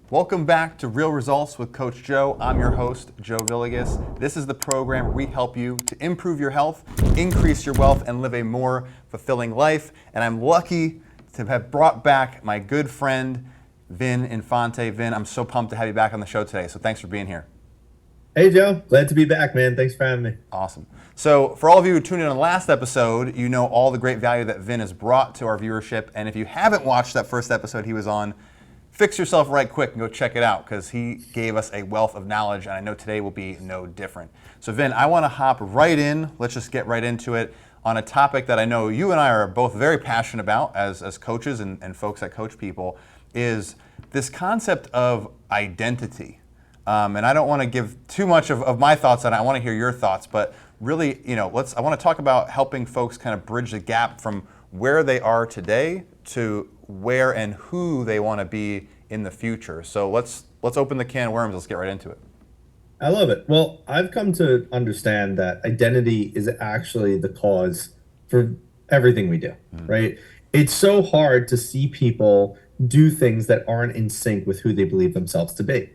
Welcome back to Real Results with Coach Joe. I'm your host, Joe Villegas. This is the program where we help you to improve your health, increase your wealth, and live a more fulfilling life. And I'm lucky to have brought back my good friend, Vin Infante. Vin, I'm so pumped to have you back on the show today, so thanks for being here. Hey, Joe. Glad to be back, man. Thanks for having me. Awesome. So for all of you who tuned in on the last episode, you know all the great value that Vin has brought to our viewership. And if you haven't watched that first episode he was on, fix yourself right quick and go check it out, because he gave us a wealth of knowledge, and I know today will be no different. So Vin, I want to hop right in. Let's just get right into it on a topic that I know you and I are both very passionate about as coaches and folks that coach people, is this concept of identity. And I don't want to give too much of my thoughts on it. I want to hear your thoughts, but really, I want to talk about helping folks kind of bridge the gap from where they are today to where and who they want to be in the future. So let's open the can of worms. Let's get right into it. I love it. Well, I've come to understand that identity is actually the cause for everything we do, right? It's so hard to see people do things that aren't in sync with who they believe themselves to be.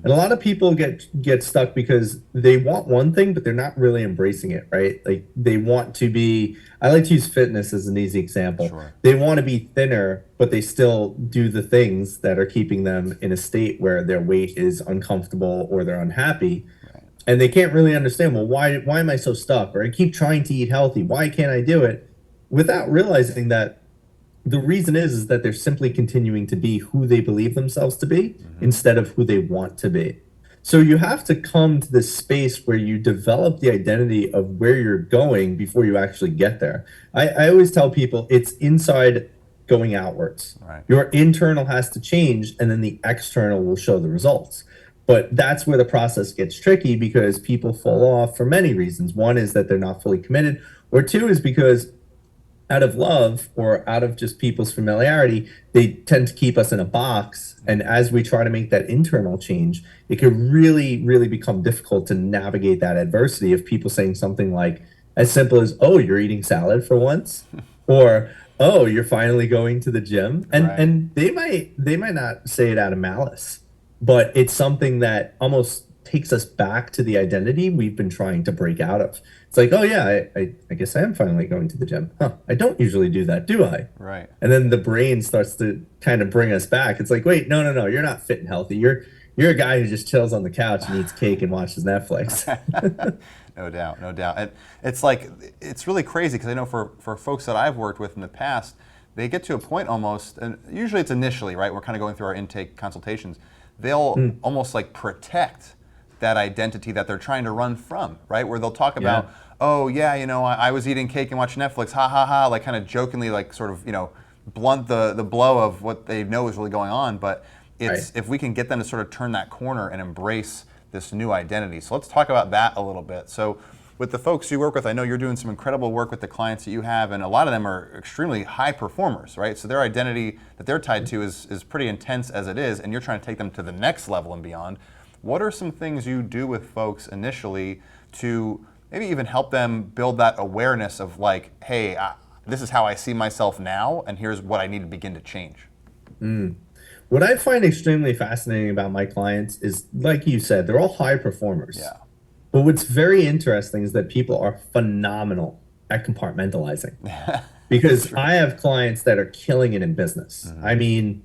And a lot of people get stuck because they want one thing, but they're not really embracing it, right? Like they want to be, I like to use fitness as an easy example. Sure. They want to be thinner, but they still do the things that are keeping them in a state where their weight is uncomfortable or they're unhappy. Right. And they can't really understand, well, why am I so stuck? Or I keep trying to eat healthy. Why can't I do it? Without realizing that the reason is that they're simply continuing to be who they believe themselves to be instead of who they want to be. So you have to come to this space where you develop the identity of where you're going before you actually get there. I always tell people it's inside going outwards. Right. Your internal has to change, and then the external will show the results. But that's where the process gets tricky, because people fall off for many reasons. One is that they're not fully committed, or two is because out of love or out of just people's familiarity, they tend to keep us in a box. And as we try to make that internal change, it can really, really become difficult to navigate that adversity of people saying something like as simple as, oh, you're eating salad for once, or, oh, you're finally going to the gym. And Right. and they might not say it out of malice, but it's something that almost takes us back to the identity we've been trying to break out of. It's like, oh yeah, I guess I am finally going to the gym. Huh, I don't usually do that, do I? Right. And then the brain starts to kind of bring us back. It's like, wait, no, you're not fit and healthy. You're a guy who just chills on the couch and eats cake and watches Netflix. No doubt. And it's really crazy, because I know for folks that I've worked with in the past, they get to a point almost, and usually it's initially, right, we're kind of going through our intake consultations, they'll almost like protect that identity that they're trying to run from, right? Where they'll talk about, oh yeah, I was eating cake and watching Netflix, ha ha ha, like kind of jokingly, like sort of, blunt the blow of what they know is really going on. But it's if we can get them to sort of turn that corner and embrace this new identity. So let's talk about that a little bit. So with the folks you work with, I know you're doing some incredible work with the clients that you have, and a lot of them are extremely high performers, right? So their identity that they're tied to is pretty intense as it is, and you're trying to take them to the next level and beyond. What are some things you do with folks initially to maybe even help them build that awareness of like, hey, this is how I see myself now, and here's what I need to begin to change? What I find extremely fascinating about my clients is, like you said, they're all high performers. Yeah. But what's very interesting is that people are phenomenal at compartmentalizing. Because I have clients that are killing it in business. I mean,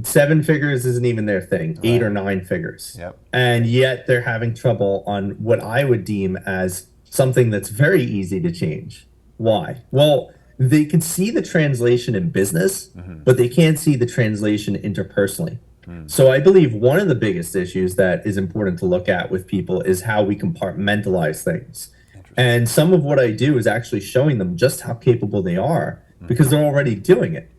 7 figures isn't even their thing, 8 or 9 figures. Yep. And yet they're having trouble on what I would deem as something that's very easy to change. Why? Well, they can see the translation in business, but they can't see the translation interpersonally. So I believe one of the biggest issues that is important to look at with people is how we compartmentalize things. And some of what I do is actually showing them just how capable they are, because they're already doing it.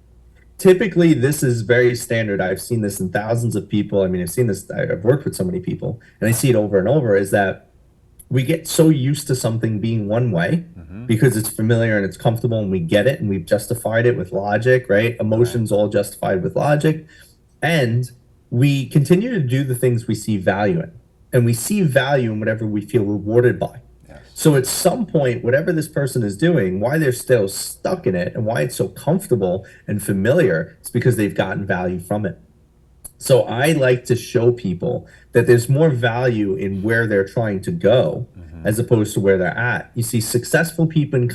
Typically, this is very standard. I've seen this in thousands of people. I mean, I've worked with so many people, and I see it over and over, is that we get so used to something being one way because it's familiar and it's comfortable and we get it and we've justified it with logic, right? Right. Emotions all justified with logic. And we continue to do the things we see value in. And we see value in whatever we feel rewarded by. Yes. So at some point, whatever this person is doing, why they're still stuck in it and why it's so comfortable and familiar, it's because they've gotten value from it. So I like to show people that there's more value in where they're trying to go as opposed to where they're at. You see, successful people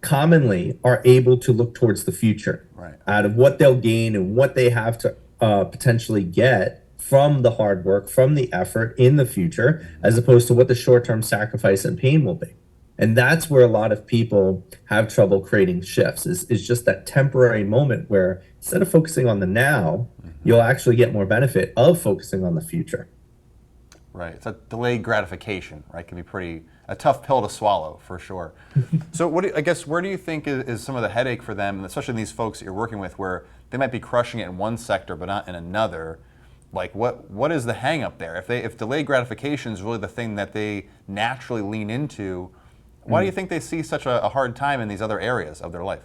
commonly are able to look towards the future Right. out of what they'll gain and what they have to potentially get from the hard work, from the effort in the future, as opposed to what the short term sacrifice and pain will be. And that's where a lot of people have trouble creating shifts is just that temporary moment where instead of focusing on the now, you'll actually get more benefit of focusing on the future. Right. It's a delayed gratification, right? Can be a tough pill to swallow for sure. So I guess where do you think is some of the headache for them, and especially these folks that you're working with where they might be crushing it in one sector but not in another? Like what is the hang up there? If delayed gratification is really the thing that they naturally lean into, why do you think they see such a hard time in these other areas of their life?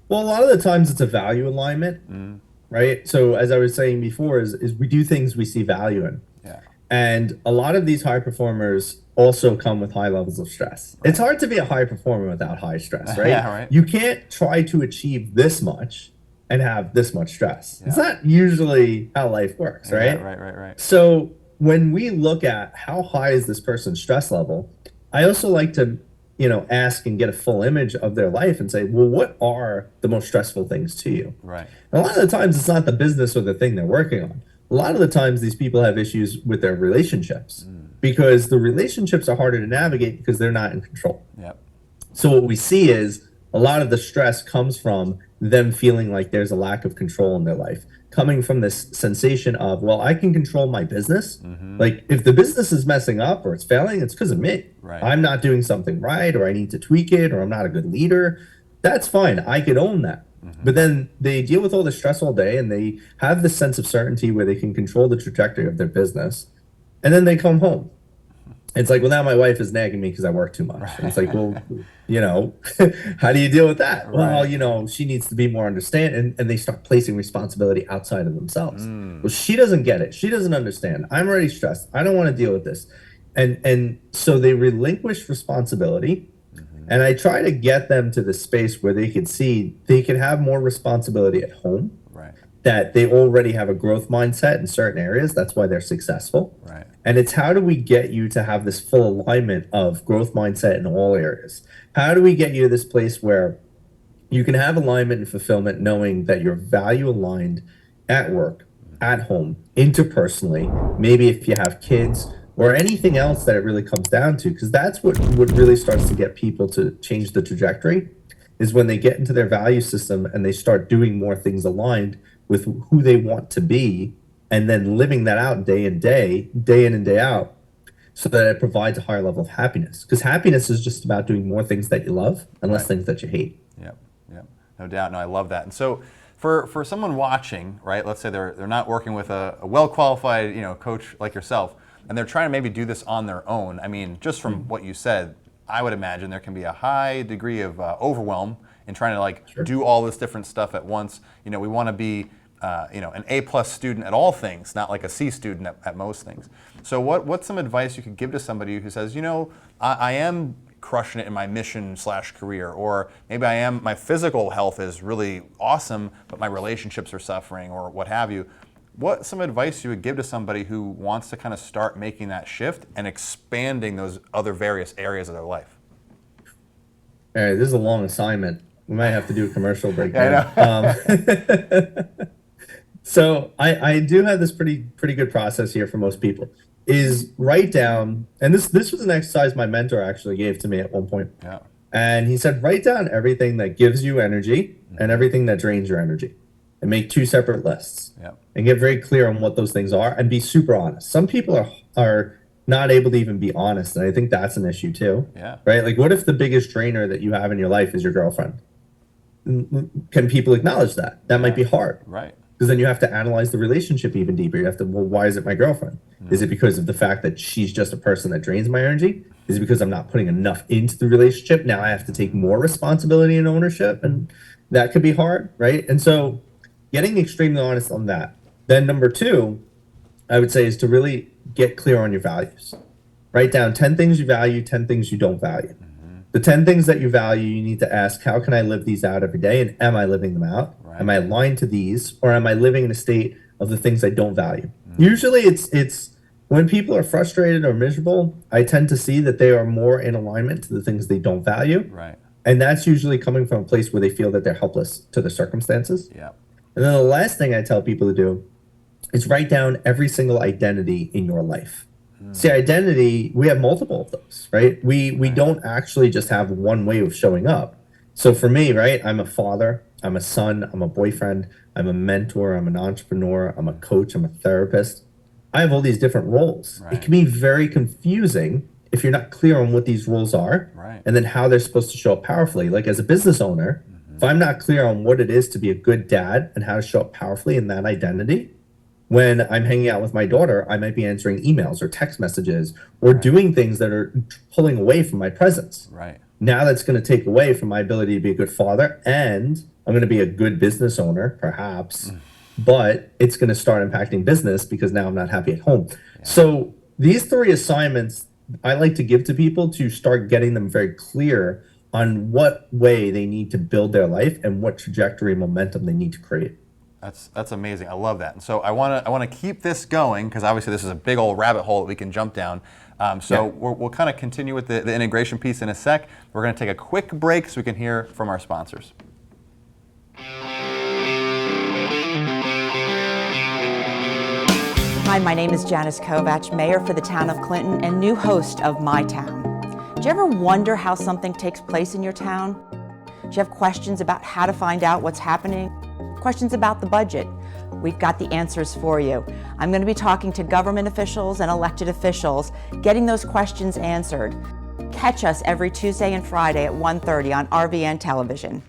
Well, a lot of the times it's a value alignment, right? So as I was saying before, is we do things we see value in. Yeah. And a lot of these high performers also come with high levels of stress. It's hard to be a high performer without high stress, right? Yeah, right. You can't try to achieve this much and have this much stress. Yeah. It's not usually how life works, right? Yeah, right. So when we look at how high is this person's stress level, I also like to, ask and get a full image of their life and say, well, what are the most stressful things to you? Right. And a lot of the times it's not the business or the thing they're working on. A lot of the times these people have issues with their relationships because the relationships are harder to navigate because they're not in control. Yep. So what we see is a lot of the stress comes from them feeling like there's a lack of control in their life, coming from this sensation of, well, I can control my business. Like if the business is messing up or it's failing, it's because of me. Right. I'm not doing something right, or I need to tweak it, or I'm not a good leader. That's fine. I could own that. But then they deal with all the stress all day and they have this sense of certainty where they can control the trajectory of their business. And then they come home. It's like, well, now my wife is nagging me because I work too much. And it's like, well, how do you deal with that? Right. Well, she needs to be more understanding. And they start placing responsibility outside of themselves. Well, she doesn't get it. She doesn't understand. I'm already stressed. I don't want to deal with this. And so they relinquish responsibility. And I try to get them to the space where they can see they can have more responsibility at home, Right. that they already have a growth mindset in certain areas. That's why they're successful. Right. And it's how do we get you to have this full alignment of growth mindset in all areas? How do we get you to this place where you can have alignment and fulfillment knowing that you're value aligned at work, at home, interpersonally, maybe if you have kids, or anything else that it really comes down to, because that's what really starts to get people to change the trajectory is when they get into their value system and they start doing more things aligned with who they want to be and then living that out day in and day out, so that it provides a higher level of happiness, because happiness is just about doing more things that you love and less things that you hate. Yep. No doubt. No, I love that. And so for someone watching, right, let's say they're not working with a well-qualified, coach like yourself, and they're trying to maybe do this on their own. I mean, just from what you said, I would imagine there can be a high degree of overwhelm in trying to do all this different stuff at once. We want to be, an A+ student at all things, not like a C student at most things. So what's some advice you could give to somebody who says, I am crushing it in my mission/career, or maybe my physical health is really awesome, but my relationships are suffering, or what have you. What's some advice you would give to somebody who wants to kind of start making that shift and expanding those other various areas of their life? All right, this is a long assignment. We might have to do a commercial break. Yeah, So I do have this pretty good process here for most people. Is write down, and this was an exercise my mentor actually gave to me at one point. Yeah. And he said, write down everything that gives you energy and everything that drains your energy, and make 2 separate lists. Yep. And get very clear on what those things are, and be super honest. Some people are not able to even be honest, and I think that's an issue too. Yeah. Right? Like, what if the biggest drainer that you have in your life is your girlfriend? Can people acknowledge that? That might be hard. Right. because then you have to analyze the relationship even deeper. You have to, well, why is it my girlfriend? Is it because of the fact that she's just a person that drains my energy? Is it because I'm not putting enough into the relationship? Now I have to take more responsibility and ownership, and that could be hard, right? And so getting extremely honest on that. Then number two, I would say, is to really get clear on your values. Write down 10 things you value, 10 things you don't value. The 10 things that you value, you need to ask, how can I live these out every day? And am I living them out? Right. Am I aligned to these? Or am I living in a state of the things I don't value? Usually it's when people are frustrated or miserable, I tend to see that they are more in alignment to the things they don't value. Right. And that's usually coming from a place where they feel that they're helpless to the circumstances. Yeah. And then the last thing I tell people to do is write down every single identity in your life. See, identity, we have multiple of those, right? We don't actually just have one way of showing up. So for me, right, I'm a father, I'm a son, I'm a boyfriend, I'm a mentor, I'm an entrepreneur, I'm a coach, I'm a therapist. I have all these different roles. Right. It can be very confusing if you're not clear on what these roles are, right, and then how they're supposed to show up powerfully. Like as a business owner, if I'm not clear on what it is to be a good dad and how to show up powerfully in that identity, when I'm hanging out with my daughter, I might be answering emails or text messages or doing things that are pulling away from my presence. Right. Now that's going to take away from my ability to be a good father, and I'm going to be a good business owner, perhaps, but it's going to start impacting business because now I'm not happy at home. Yeah. So these three assignments I like to give to people to start getting them very clear on what way they need to build their life and what trajectory and momentum they need to create. That's amazing. I love that. And so I want to keep this going because obviously this is a big old rabbit hole that we can jump down. We'll kind of continue with the integration piece in a sec. We're going to take a quick break so we can hear from our sponsors. Hi, my name is Janice Kovach, Mayor for the Town of Clinton and new host of My Town. Do you ever wonder how something takes place in your town? Do you have questions about how to find out what's happening? Questions about the budget? We've got the answers for you. I'm going to be talking to government officials and elected officials, getting those questions answered. Catch us every Tuesday and Friday at 1:30 on RVN Television.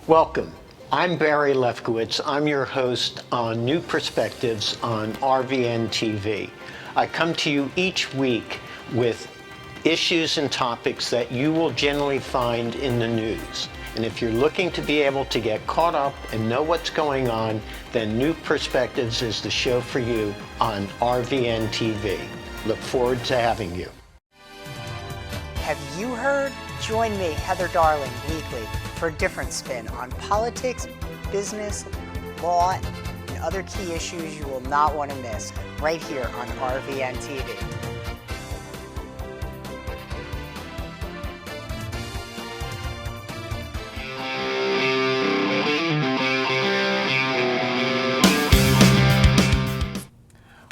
Welcome. I'm Barry Lefkowitz. I'm your host on New Perspectives on RVN TV. I come to you each week with issues and topics that you will generally find in the news. And if you're looking to be able to get caught up and know what's going on, then New Perspectives is the show for you on RVN TV. Look forward to having you. Have you heard? Join me, Heather Darling, weekly for a different spin on politics, business, law, and other key issues you will not want to miss right here on RVN TV.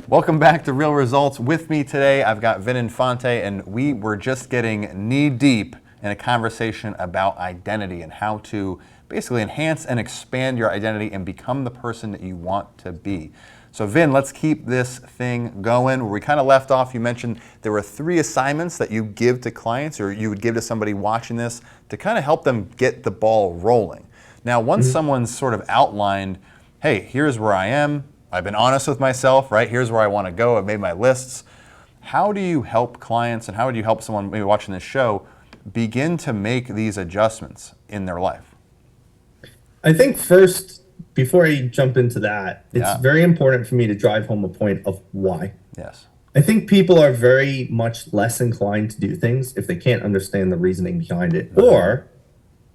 Welcome back to Real Results. With me today, I've got Vin Infante, and we were just getting knee-deep in a conversation about identity and how to basically enhance and expand your identity and become the person that you want to be. So Vin, let's keep this thing going. Where we kind of left off, you mentioned there were 3 assignments that you give to clients or you would give to somebody watching this to kind of help them get the ball rolling. Now, once someone's sort of outlined, hey, here's where I am, I've been honest with myself, right? Here's where I want to go. I've made my lists. How do you help clients and how would you help someone maybe watching this show begin to make these adjustments in their life? I think first, before I jump into that, it's very important for me to drive home a point of why. Yes. I think people are very much less inclined to do things if they can't understand the reasoning behind it. Or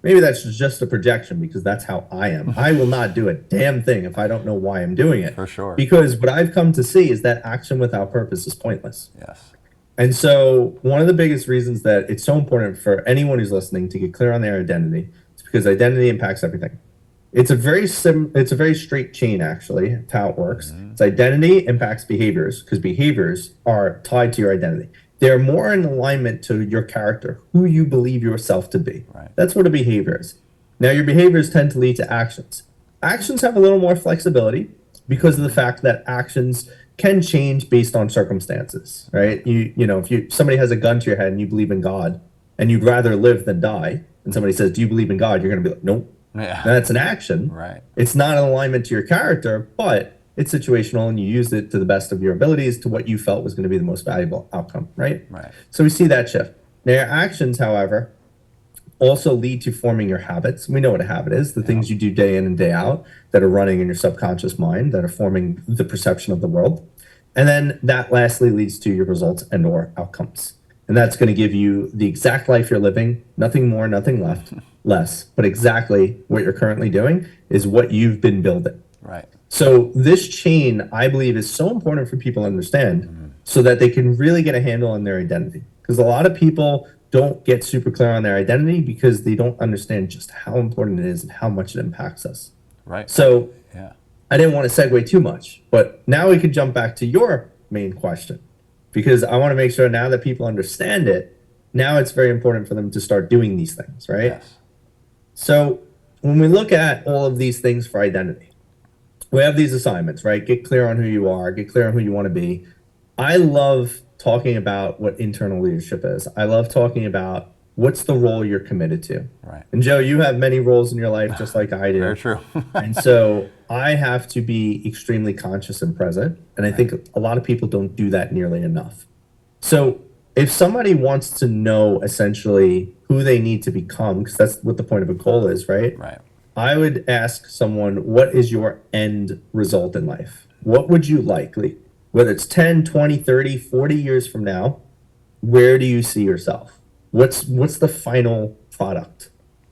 maybe that's just a projection because that's how I am. I will not do a damn thing if I don't know why I'm doing it. For sure. Because what I've come to see is that action without purpose is pointless. Yes. And so one of the biggest reasons that it's so important for anyone who's listening to get clear on their identity is because identity impacts everything. It's a very straight chain, actually. It's how it works. It's identity impacts behaviors because behaviors are tied to your identity. They're more in alignment to your character, who you believe yourself to be. Right. That's what a behavior is. Now, your behaviors tend to lead to actions. Actions have a little more flexibility because of the fact that actions can change based on circumstances, right? You know, if somebody has a gun to your head and you believe in God and you'd rather live than die, and somebody says, "Do you believe in God?" You're going to be like, "Nope." Yeah. That's an action. Right. It's not an alignment to your character, but it's situational and you use it to the best of your abilities to what you felt was going to be the most valuable outcome, right? Right. So we see that shift. Now, your actions, however, also lead to forming your habits. We know what a habit is, the things you do day in and day out that are running in your subconscious mind, that are forming the perception of the world. And then that lastly leads to your results and or outcomes. And that's going to give you the exact life you're living, nothing more, nothing less, but exactly what you're currently doing is what you've been building. Right. So this chain, I believe, is so important for people to understand so that they can really get a handle on their identity. Because a lot of people don't get super clear on their identity because they don't understand just how important it is and how much it impacts us. Right. So Yeah. I didn't want to segue too much, but now we could jump back to your main question because I want to make sure now that people understand it, now it's very important for them to start doing these things, right? Yes. So when we look at all of these things for identity, we have these assignments, right? Get clear on who you are, get clear on who you want to be. I love talking about what internal leadership is. I love talking about what's the role you're committed to. Right. And Joe, you have many roles in your life just like I do. Very true. And so I have to be extremely conscious and present. And I think a lot of people don't do that nearly enough. So if somebody wants to know essentially who they need to become, because that's what the point of a goal is, right? Right. I would ask someone, what is your end result in life? What would you likely, whether it's 10, 20, 30, 40 years from now, where do you see yourself? What's the final product?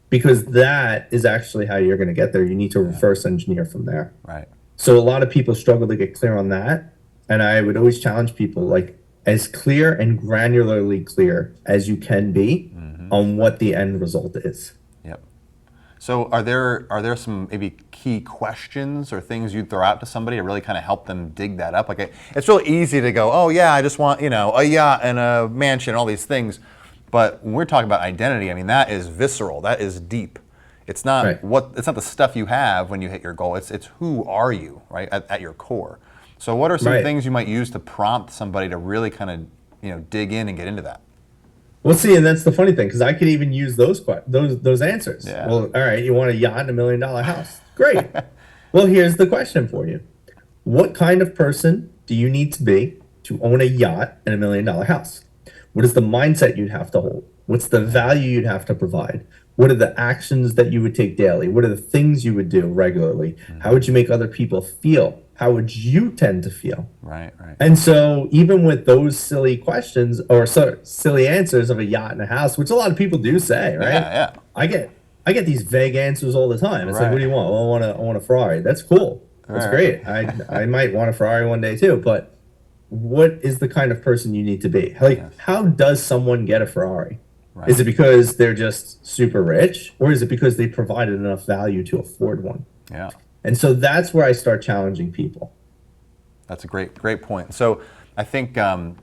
Because that is actually how you're going to get there. You need to reverse engineer from there. Right. So a lot of people struggle to get clear on that. And I would always challenge people, like, as clear and granularly clear as you can be on what the end result is. Yep. So are there some maybe key questions or things you'd throw out to somebody to really kind of help them dig that up? Like it's really easy to go, oh yeah, I just want, a yacht and a mansion, all these things. But when we're talking about identity, I mean, that is visceral, that is deep. It's not it's not the stuff you have when you hit your goal. It's who are you, right, at your core. So what are some things you might use to prompt somebody to really kind of, dig in and get into that? Well, see, and that's the funny thing, because I could even use those answers. Yeah. Well, all right, you want a yacht and $1 million house. Great. Well, here's the question for you. What kind of person do you need to be to own a yacht and $1 million house? What is the mindset you'd have to hold? What's the value you'd have to provide? What are the actions that you would take daily? What are the things you would do regularly? How would you make other people feel? How would you tend to feel? Right. And so even with those silly questions or silly answers of a yacht and a house, which a lot of people do say, right? Yeah. I get these vague answers all the time. It's like, what do you want? Well, I want a Ferrari. That's cool. That's great. I might want a Ferrari one day too, but what is the kind of person you need to be? Like, how does someone get a Ferrari? Right. Is it because they're just super rich, or is it because they provided enough value to afford one? Yeah. And so that's where I start challenging people. That's a great point. So I think, to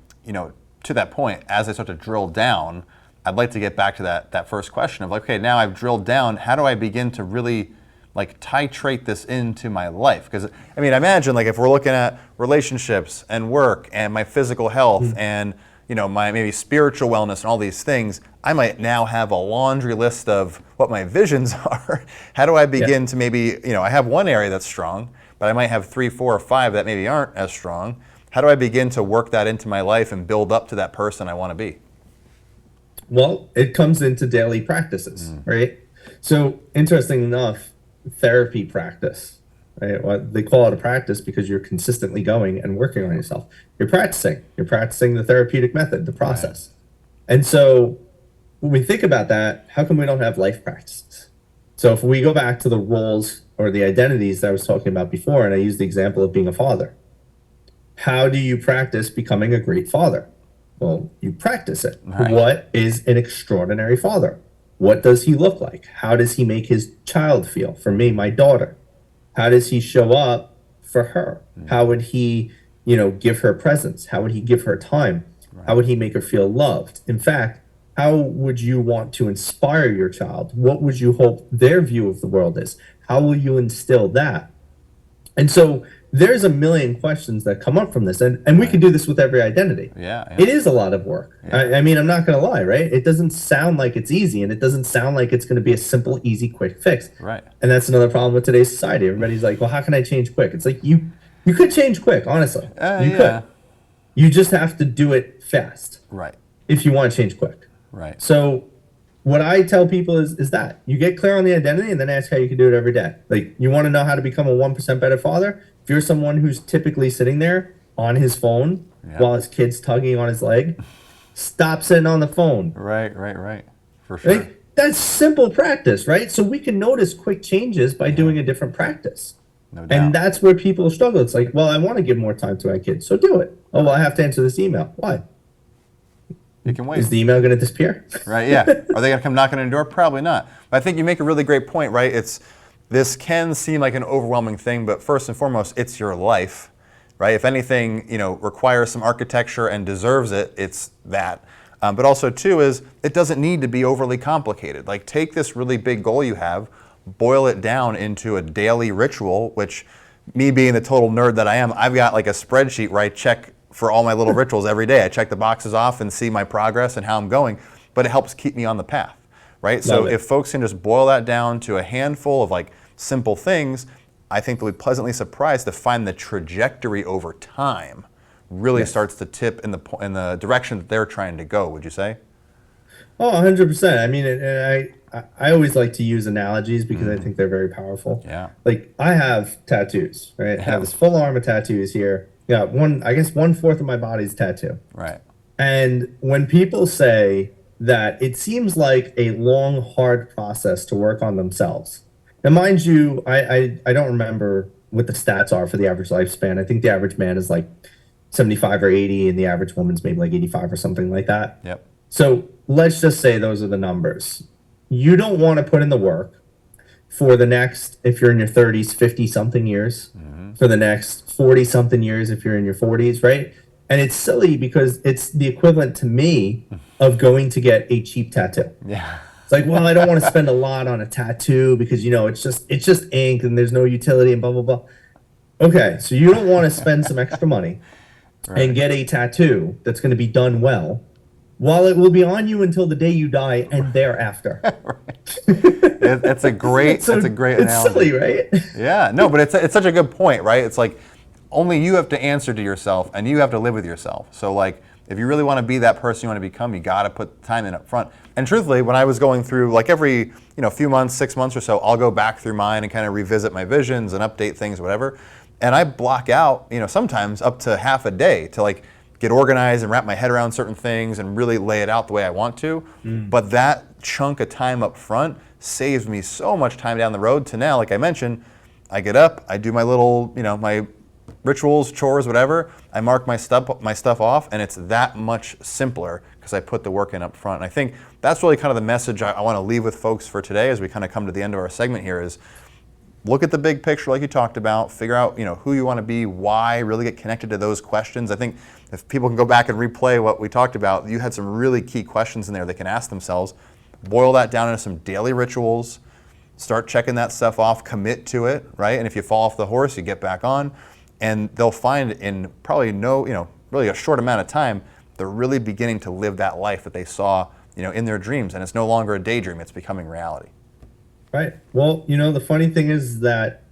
that point, as I start to drill down, I'd like to get back to that first question of like, okay, now I've drilled down, how do I begin to really like titrate this into my life? Because I mean, imagine like if we're looking at relationships and work and my physical health and my maybe spiritual wellness and all these things, I might now have a laundry list of what my visions are. How do I begin to maybe, I have one area that's strong, but I might have 3, 4, or 5 that maybe aren't as strong. How do I begin to work that into my life and build up to that person I want to be? Well, it comes into daily practices, right? So interesting enough, therapy practice, right? Well, they call it a practice because you're consistently going and working on yourself. You're practicing the therapeutic method, the process. Right. And so when we think about that, how come we don't have life practices? So if we go back to the roles or the identities that I was talking about before, and I used the example of being a father, how do you practice becoming a great father? Well, you practice it. Right. What is an extraordinary father? What does he look like? How does he make his child feel? For me, my daughter. How does he show up for her? How would he, give her presence? How would he give her time? Right. How would he make her feel loved? In fact, how would you want to inspire your child? What would you hope their view of the world is? How will you instill that? And so there's a million questions that come up from this, and we can do this with every identity. Yeah, yeah. It is a lot of work. I mean, I'm not going to lie, right? It doesn't sound like it's easy, and it doesn't sound like it's going to be a simple, easy, quick fix. Right. And that's another problem with today's society. Everybody's like, well, how can I change quick? It's like, you could change quick, honestly. You could. You just have to do it fast. Right. If you want to change quick. Right. So what I tell people is that you get clear on the identity and then ask how you can do it every day. Like, you want to know how to become a 1% better father? If you're someone who's typically sitting there on his phone while his kid's tugging on his leg, stop sitting on the phone. Right. For sure. Right? That's simple practice, right? So we can notice quick changes by doing a different practice. No doubt. And that's where people struggle. It's like, well, I want to give more time to my kids, so do it. Oh, well, I have to answer this email. Why? You can wait. Is the email going to disappear? Right, yeah. Are they going to come knocking on your door? Probably not. But I think you make a really great point, right? This can seem like an overwhelming thing, but first and foremost, it's your life, right? If anything, requires some architecture and deserves it, it's that. But also, too, is it doesn't need to be overly complicated. Like, take this really big goal you have, boil it down into a daily ritual, which, me being the total nerd that I am, I've got like a spreadsheet where I check for all my little rituals every day. I check the boxes off and see my progress and how I'm going, but it helps keep me on the path, right? So if folks can just boil that down to a handful of like simple things, I think they'll be pleasantly surprised to find the trajectory over time really starts to tip in the direction that they're trying to go, would you say? Oh, 100%. I mean, I always like to use analogies because I think they're very powerful. Yeah. Like, I have tattoos, right? I have this full arm of tattoos here. Yeah, I guess 1/4 of my body's tattoo. Right. And when people say that it seems like a long, hard process to work on themselves. Now, mind you, I don't remember what the stats are for the average lifespan. I think the average man is like 75 or 80, and the average woman's maybe like 85 or something like that. Yep. So let's just say those are the numbers. You don't want to put in the work for the next, if you're in your 30s, 50-something years, for the next 40-something years if you're in your 40s, right? And it's silly because it's the equivalent to me of going to get a cheap tattoo. Yeah. It's like, well, I don't want to spend a lot on a tattoo because, it's just ink and there's no utility and blah, blah, blah. Okay, so you don't want to spend some extra money and get a tattoo that's going to be done well, while it will be on you until the day you die and thereafter. That's a great analogy. It's silly, right? Yeah, no, but it's such a good point, right? It's like only you have to answer to yourself and you have to live with yourself. So like, if you really want to be that person you want to become, you got to put time in up front. And truthfully, when I was going through, like every few months, 6 months or so, I'll go back through mine and kind of revisit my visions and update things, whatever. And I block out, sometimes up to half a day to like get organized and wrap my head around certain things and really lay it out the way I want to. But that chunk of time up front saves me so much time down the road to now, like I mentioned, I get up, I do my little, my rituals, chores, whatever. I mark my stuff off, and it's that much simpler because I put the work in up front. And I think that's really kind of the message I want to leave with folks for today as we kind of come to the end of our segment here is look at the big picture like you talked about, figure out who you want to be, why, really get connected to those questions. I think if people can go back and replay what we talked about, you had some really key questions in there they can ask themselves. Boil that down into some daily rituals, start checking that stuff off, commit to it, right? And if you fall off the horse, you get back on. And they'll find in probably really a short amount of time, they're really beginning to live that life that they saw, in their dreams. And it's no longer a daydream, it's becoming reality. Right. Well, the funny thing is that,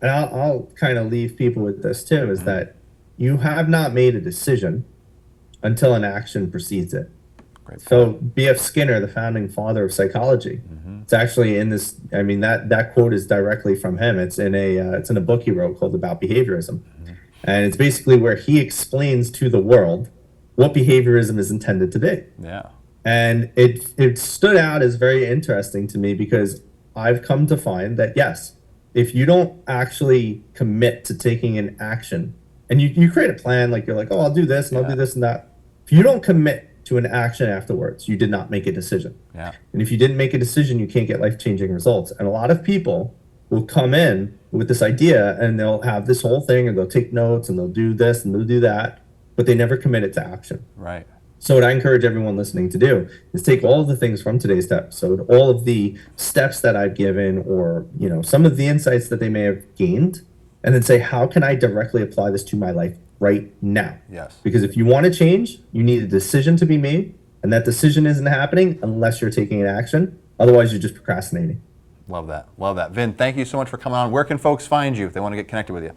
and I'll kind of leave people with this too, is that you have not made a decision until an action precedes it. Great. So B.F. Skinner, the founding father of psychology, it's actually in this. I mean, that quote is directly from him. It's in a book he wrote called About Behaviorism, and it's basically where he explains to the world what behaviorism is intended to be. Yeah. And it stood out as very interesting to me because I've come to find that yes, if you don't actually commit to taking an action, and you create a plan, like you're like, oh, I'll do this and I'll do this and that. If you don't commit to an action afterwards, you did not make a decision. Yeah. And if you didn't make a decision, you can't get life-changing results. And a lot of people will come in with this idea and they'll have this whole thing and they'll take notes and they'll do this and they'll do that, but they never commit it to action. Right. So what I encourage everyone listening to do is take all of the things from today's episode, all of the steps that I've given, or some of the insights that they may have gained, and then say, how can I directly apply this to my life right now? Yes. Because if you want to change, you need a decision to be made, and that decision isn't happening unless you're taking an action. Otherwise, you're just procrastinating. Love that. Love that. Vin, thank you so much for coming on. Where can folks find you if they want to get connected with you?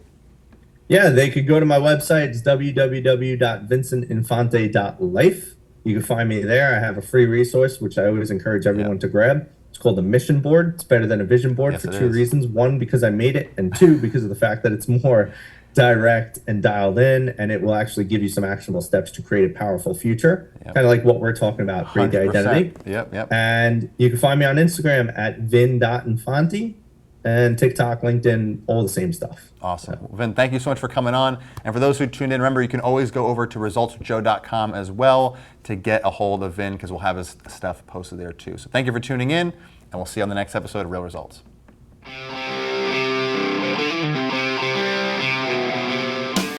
Yeah, they could go to my website. It's www.vincentinfante.life. You can find me there. I have a free resource, which I always encourage everyone to grab. It's called the Mission Board. It's better than a vision board for two reasons. One, because I made it, and two, because of the fact that it's more direct and dialed in, and it will actually give you some actionable steps to create a powerful future. Kind of like what we're talking about, create the 100%. identity. Yep. And you can find me on Instagram at vin.infante, and TikTok, LinkedIn, all the same stuff. Awesome. Well, Vin, thank you so much for coming on. And for those who tuned in, remember, you can always go over to resultswithjoe.com as well to get a hold of Vin, because we'll have his stuff posted there too. So thank you for tuning in, and we'll see you on the next episode of Real Results.